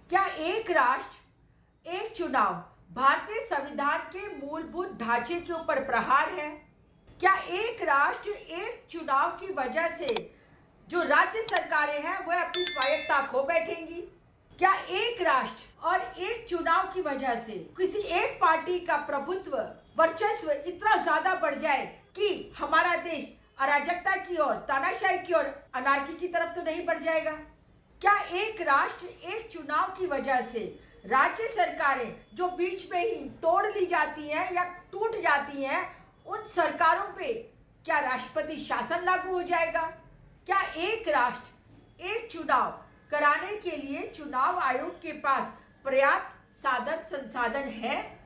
क्या एक राष्ट्र एक चुनाव भारतीय संविधान के मूलभूत ढांचे के ऊपर प्रहार है? क्या एक राष्ट्र एक चुनाव की वजह से जो राज्य सरकारें हैं वह अपनी स्वायत्तता खो बैठेंगी? क्या एक राष्ट्र और एक चुनाव की वजह से किसी एक पार्टी का प्रभुत्व वर्चस्व इतना ज्यादा बढ़ जाए कि हमारा देश अराजकता की ओर, तानाशाही की ओर, अनार्की की तरफ तो नहीं बढ़ जाएगा? क्या एक राष्ट्र एक चुनाव की वजह से राज्य सरकारें जो बीच में ही तोड़ ली जाती हैं या टूट जाती हैं, उन सरकारों पे क्या राष्ट्रपति शासन लागू हो जाएगा? क्या एक राष्ट्र एक चुनाव कराने के लिए चुनाव आयोग के पास पर्याप्त साधन संसाधन है?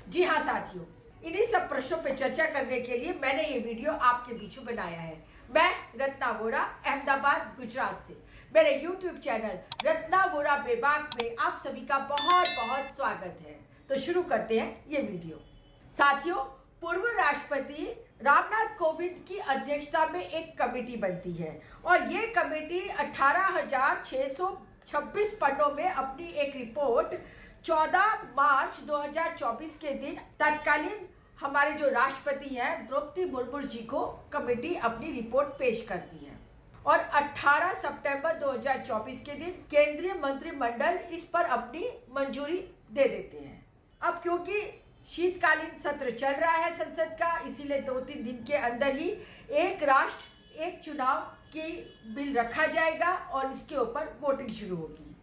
जी हाँ साथियों, इन्हीं सब प्रश्नों पर चर्चा करने के लिए मैंने ये वीडियो आपके बीच में बनाया है। मैं रत्ना वोरा, अहमदाबाद, गुजरात से। मेरे YouTube चैनल रत्ना वोरा बेबाक में आप सभी का बहुत बहुत स्वागत है। तो शुरू करते हैं ये वीडियो। साथियों, पूर्व राष्ट्रपति रामनाथ कोविंद की अध्यक्षता में एक कमेटी बनती है और ये कमेटी 18,626 पन्नों में अपनी एक रिपोर्ट 14 मार्च 2024 के दिन तत्कालीन हमारे जो राष्ट्रपति हैं द्रौपदी मुर्मू जी को कमेटी अपनी रिपोर्ट पेश करती है और 18 सितंबर 2024 के दिन केंद्रीय मंत्रिमंडल इस पर अपनी मंजूरी दे देते हैं। अब क्योंकि शीतकालीन सत्र चल रहा है संसद का, इसीलिए 2-3 दिन के अंदर ही एक राष्ट्र एक चुनाव की बिल रखा जाएगा और इसके ऊपर वोटिंग शुरू होगी।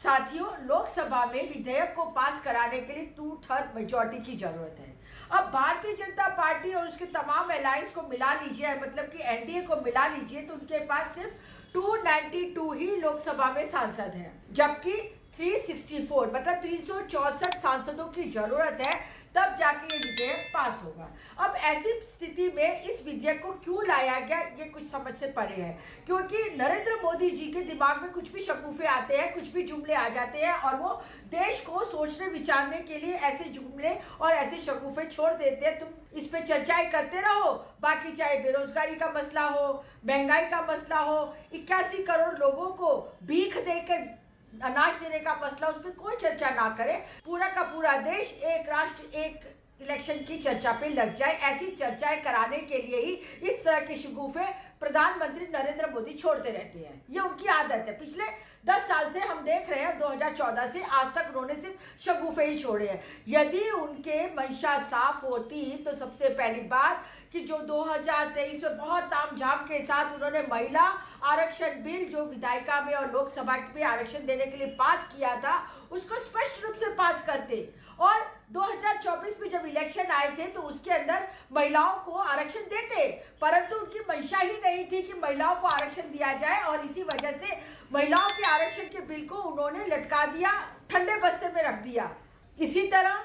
साथियों, लोकसभा में विधेयक को पास कराने के लिए 2/3 मेजॉरिटी की जरूरत है। अब भारतीय जनता पार्टी और उसके तमाम अलायंस को मिला लीजिए, मतलब कि एनडीए को मिला लीजिए, तो उनके पास सिर्फ 292 ही लोकसभा में सांसद हैं, जबकि 364 मतलब 364 सांसदों की जरूरत है, तब जाके ये विधेयक पास होगा। अब ऐसी स्थिति में इस विधेयक को क्यों लाया गया, ये कुछ समझ से परे है, क्योंकि नरेंद्र मोदी जी के दिमाग में कुछ भी शगुफे आते हैं, कुछ भी जुमले आ जाते हैं और वो देश को सोचने विचारने के लिए ऐसे जुमले और ऐसे शगुफे छोड़ देते हैं। तुम इस पे चर्चाएं करते रहो, बाकी चाहे बेरोजगारी का मसला हो, महंगाई का मसला हो, 81 करोड़ लोगों को भीख देकर अनाज देने का मसला, उस पर कोई चर्चा ना करे, पूरा का पूरा देश एक राष्ट्र एक इलेक्शन की चर्चा पे लग जाए। ऐसी चर्चाएं कराने के लिए ही इस तरह के शगुफे प्रधानमंत्री नरेंद्र मोदी छोड़ते रहते हैं। ये उनकी आदत है। पिछले 10 साल से हम देख रहे हैं, 2014 से आज तक उन्होंने सिर्फ शगुफे ही छोड़े हैं। यदि उनके मंशा साफ होती तो सबसे पहली बात कि जो 2023 में बहुत तामझाम के साथ उन्होंने महिला आरक्षण बिल जो विधायिका में और लोकसभा में आरक्षण देने के लिए पास किया था, उसको स्पष्ट रूप से पास करते और 2024 में जब इलेक्शन आए थे तो उसके अंदर महिलाओं को आरक्षण देते, परंतु उनकी मंशा ही नहीं थी कि महिलाओं को आरक्षण दिया जाए और इसी वजह से महिलाओं के आरक्षण के बिल को उन्होंने लटका दिया, ठंडे बस्ते में रख दिया। इसी तरह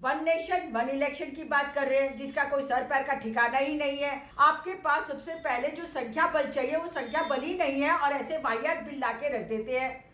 वन नेशन वन इलेक्शन की बात कर रहे हैं, जिसका कोई सर पैर का ठिकाना ही नहीं है। आपके पास सबसे पहले जो संख्या बल चाहिए वो संख्या बल ही नहीं है और ऐसे वाहियात बिल लाके रख देते हैं।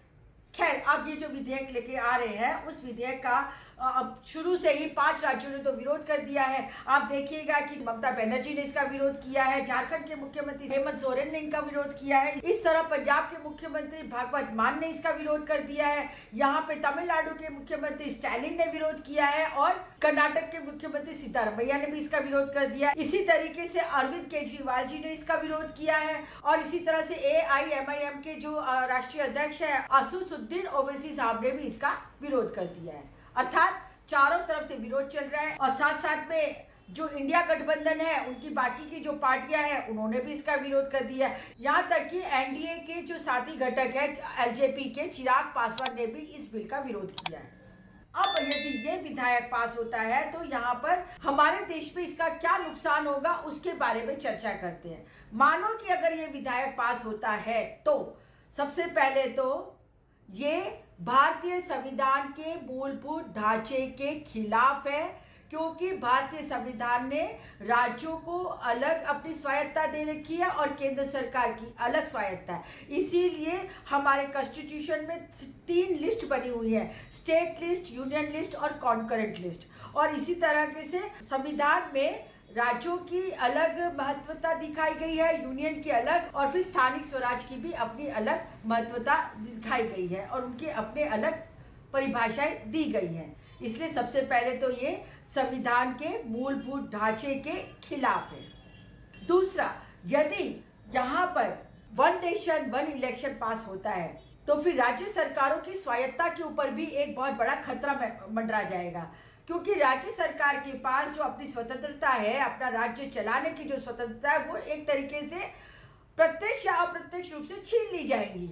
खैर, अब ये जो विधेयक लेके आ रहे हैं, उस विधेयक का अब शुरू से ही 5 राज्यों ने तो विरोध कर दिया है। आप देखिएगा कि ममता बनर्जी ने इसका विरोध किया है, झारखंड के मुख्यमंत्री हेमंत सोरेन ने इनका विरोध किया है, इस तरह पंजाब के मुख्यमंत्री भगवंत मान ने इसका विरोध कर दिया है, यहाँ पे तमिलनाडु के मुख्यमंत्री स्टालिन ने विरोध किया है और कर्नाटक के मुख्यमंत्री सिद्धारमैया ने भी इसका विरोध कर दिया। इसी तरीके से अरविंद केजरीवाल जी ने इसका विरोध किया है और इसी तरह से AIMIM के जो राष्ट्रीय अध्यक्ष है असदुद्दीन ओवैसी साहब ने भी इसका विरोध कर दिया है। अर्थात चारों तरफ से विरोध चल रहा है और साथ साथ में जो इंडिया गठबंधन है, उनकी बाकी की जो पार्टियां हैं, उन्होंने भी इसका विरोध कर दिया है। यहाँ तक कि एनडीए के जो साथी घटक है LJP के चिराग पासवान ने भी इस बिल का विरोध किया है। अब यदि ये विधेयक पास होता है तो यहाँ पर हमारे देश में इसका क्या नुकसान होगा, उसके बारे में चर्चा करते हैं। मानो कि अगर ये विधेयक पास होता है तो सबसे पहले तो ये भारतीय संविधान के मूलभूत ढांचे के खिलाफ है, क्योंकि भारतीय संविधान ने राज्यों को अलग अपनी स्वायत्ता दे रखी है और केंद्र सरकार की अलग स्वायत्ता है। इसीलिए हमारे कॉन्स्टिट्यूशन में 3 लिस्ट बनी हुई है, स्टेट लिस्ट, यूनियन लिस्ट और कॉन्करेंट लिस्ट। और इसी तरह से संविधान में राज्यों की अलग महत्वता दिखाई गई है, यूनियन की अलग, और फिर स्थानिक स्वराज की भी अपनी अलग महत्वता दिखाई गई है और उनके अपने अलग परिभाषाएं दी गई हैं। इसलिए सबसे पहले तो ये संविधान के मूलभूत ढांचे के खिलाफ है। दूसरा, यदि यहाँ पर वन नेशन वन इलेक्शन पास होता है तो फिर राज्य सरकारों की स्वायत्ता के ऊपर भी एक बहुत बड़ा खतरा मंडरा जाएगा, क्योंकि राज्य सरकार के पास जो अपनी स्वतंत्रता है, अपना राज्य चलाने की जो स्वतंत्रता है, वो एक तरीके से प्रत्यक्ष या अप्रत्यक्ष रूप से छीन ली जाएंगी।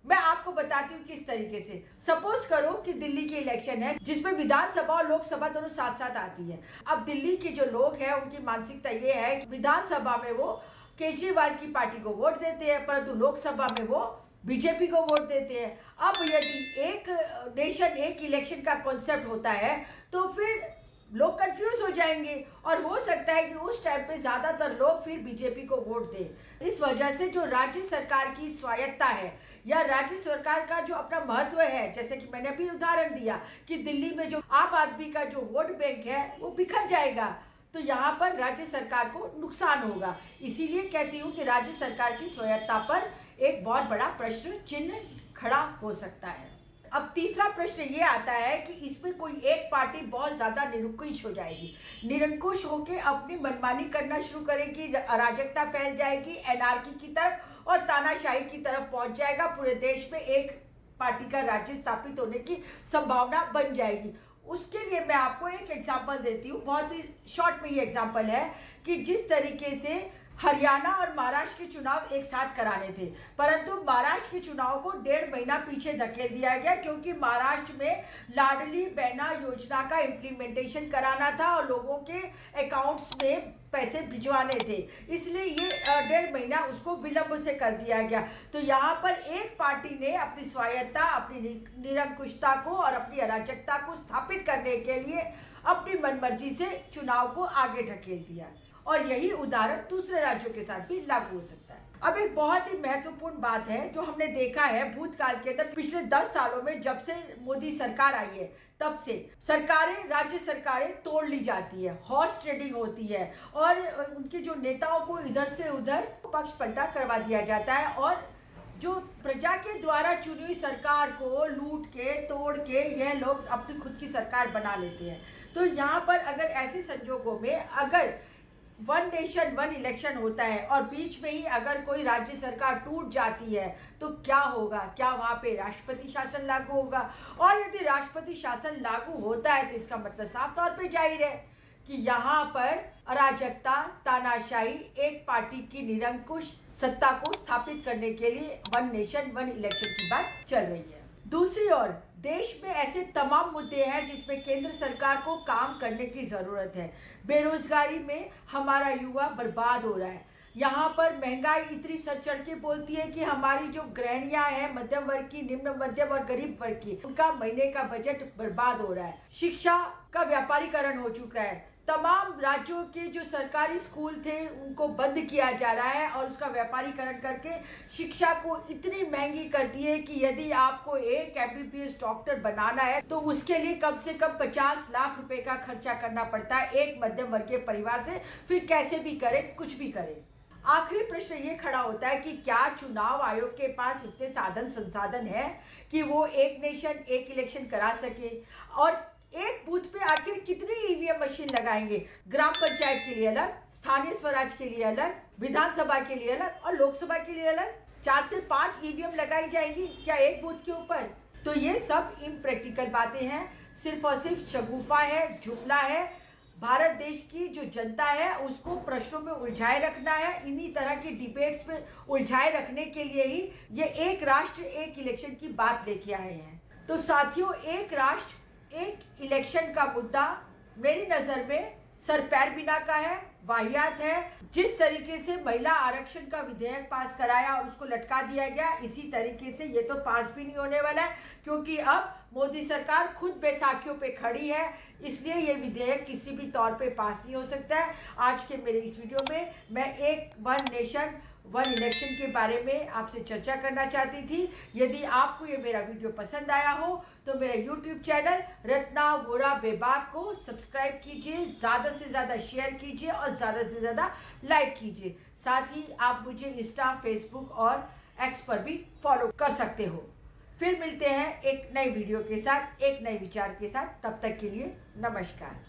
मैं आपको बताती हूँ किस तरीके से। सपोज करो कि दिल्ली की इलेक्शन है जिसमें विधानसभा और लोकसभा दोनों साथ साथ आती है। अब दिल्ली के जो लोग हैं उनकी मानसिकता ये है कि विधानसभा में वो केजरीवाल की पार्टी को वोट देते हैं, परंतु लोकसभा में वो बीजेपी को वोट देते हैं। अब यदि एक नेशन एक इलेक्शन का कॉन्सेप्ट होता है तो फिर लोग कंफ्यूज हो जाएंगे और हो सकता है कि उस टाइम पे ज्यादातर लोग फिर बीजेपी को वोट दें। इस वजह से जो राज्य सरकार की स्वायत्ता है या राज्य सरकार का जो अपना महत्व है, जैसे कि मैंने अभी उदाहरण दिया कि दिल्ली में जो आम आदमी का जो वोट बैंक है वो बिखर जाएगा, तो यहाँ पर राज्य सरकार को नुकसान होगा। इसीलिए कहती हूँ कि राज्य सरकार की स्वायत्ता पर एक बहुत बड़ा प्रश्न चिन्ह खड़ा हो सकता है। अब तीसरा प्रश्न ये आता है कि इसमें कोई एक पार्टी बहुत ज्यादा निरंकुश हो जाएगी, निरंकुश होकर अपनी मनमानी करना शुरू करेगी, अराजकता फैल जाएगी, एनार्की की तरफ और तानाशाही की तरफ पहुंच जाएगा। पूरे देश में एक पार्टी का राज्य स्थापित होने की संभावना बन जाएगी। उसके लिए मैं आपको एक एग्जाम्पल देती हूँ, बहुत ही शॉर्ट में ये एग्जाम्पल है कि जिस तरीके से हरियाणा और महाराष्ट्र के चुनाव एक साथ कराने थे, परंतु महाराष्ट्र के चुनाव को 1.5 महीना पीछे धकेल दिया गया क्योंकि महाराष्ट्र में लाडली बहना योजना का इम्प्लीमेंटेशन कराना था और लोगों के अकाउंट्स में पैसे भिजवाने थे, इसलिए ये 1.5 महीना उसको विलंब से कर दिया गया। तो यहाँ पर एक पार्टी ने अपनी स्वायत्ता, अपनी निरंकुशता को और अपनी अराजकता को स्थापित करने के लिए अपनी मनमर्जी से चुनाव को आगे ढकेल दिया और यही उदाहरण दूसरे राज्यों के साथ भी लागू हो सकता है। अब एक बहुत ही महत्वपूर्ण बात है जो हमने देखा है भूतकाल के अंदर, पिछले 10 सालों में जब से मोदी सरकार आई है तब से सरकारें, राज्य सरकारें तोड़ ली जाती है, हॉर्स ट्रेडिंग होती है और उनके जो नेताओं को इधर से उधर पक्ष पलटा करवा दिया जाता है और जो प्रजा के द्वारा चुनी हुई सरकार को लूट के तोड़ के यह लोग अपनी खुद की सरकार बना लेते हैं। तो यहाँ पर अगर ऐसे संजोगों में अगर वन नेशन वन इलेक्शन होता है और बीच में ही अगर कोई राज्य सरकार टूट जाती है तो क्या होगा? क्या वहां पे राष्ट्रपति शासन लागू होगा? और यदि राष्ट्रपति शासन लागू होता है तो इसका मतलब साफ तौर पे जाहिर है कि यहाँ पर अराजकता, तानाशाही, एक पार्टी की निरंकुश सत्ता को स्थापित करने के लिए वन नेशन वन इलेक्शन की बात चल रही है। दूसरी ओर देश में ऐसे तमाम मुद्दे हैं जिसमें केंद्र सरकार को काम करने की जरूरत है। बेरोजगारी में हमारा युवा बर्बाद हो रहा है, यहाँ पर महंगाई इतनी सर चढ़ के बोलती है कि हमारी जो गृहिणियां हैं, मध्यम वर्ग की, निम्न मध्यम और गरीब वर्ग की, उनका महीने का बजट बर्बाद हो रहा है। शिक्षा का व्यापारीकरण हो चुका है, तमाम राज्यों के जो सरकारी स्कूल थे उनको बंद किया जा रहा है और उसका व्यापारीकरण करके शिक्षा को इतनी महंगी कर दी है कि यदि आपको एक MBBS डॉक्टर बनाना है तो उसके लिए कम से कम 50 लाख रुपए का खर्चा करना पड़ता है एक मध्यम वर्गीय परिवार से, फिर कैसे भी करे, कुछ भी करे। आखिरी प्रश्न ये खड़ा होता है कि क्या चुनाव आयोग के पास इतने साधन संसाधन है कि वो एक नेशन एक इलेक्शन करा सके? और एक बूथ पे आखिर कितनी EVM मशीन लगाएंगे? ग्राम पंचायत के लिए अलग, स्थानीय स्वराज के लिए अलग, विधानसभा के लिए अलग और लोकसभा के लिए अलग 4 से 5 EVM लगाई जाएंगी क्या एक बूथ के ऊपर? तो ये सब इम्प्रैक्टिकल बातें हैं, सिर्फ और सिर्फ शगुफा है, जुमला है। भारत देश की जो जनता है उसको प्रश्नों में उलझाए रखना है, इन्हीं तरह की डिबेट्स में उलझाए रखने के लिए ही ये एक राष्ट्र एक इलेक्शन की बात लेके आए हैं। तो साथियों, एक राष्ट्र एक इलेक्शन का मुद्दा मेरी नजर में सर पैर बिना का है, वाहियात है। जिस तरीके से महिला आरक्षण का विधेयक पास कराया और उसको लटका दिया गया, इसी तरीके से ये तो पास भी नहीं होने वाला है क्योंकि अब मोदी सरकार खुद बैसाखियों पे खड़ी है, इसलिए ये विधेयक किसी भी तौर पे पास नहीं हो सकता है। आज के मेरे इस वीडियो में मैं एक वन नेशन वन इलेक्शन के बारे में आपसे चर्चा करना चाहती थी। यदि आपको ये मेरा वीडियो पसंद आया हो तो मेरा यूट्यूब चैनल रत्ना वोरा बेबाक को सब्सक्राइब कीजिए, ज़्यादा से ज़्यादा शेयर कीजिए और ज़्यादा से ज़्यादा लाइक कीजिए। साथ ही आप मुझे इंस्टा, फेसबुक और एक्स पर भी फॉलो कर सकते हो। फिर मिलते हैं एक नई वीडियो के साथ, एक नए विचार के साथ। तब तक के लिए नमस्कार।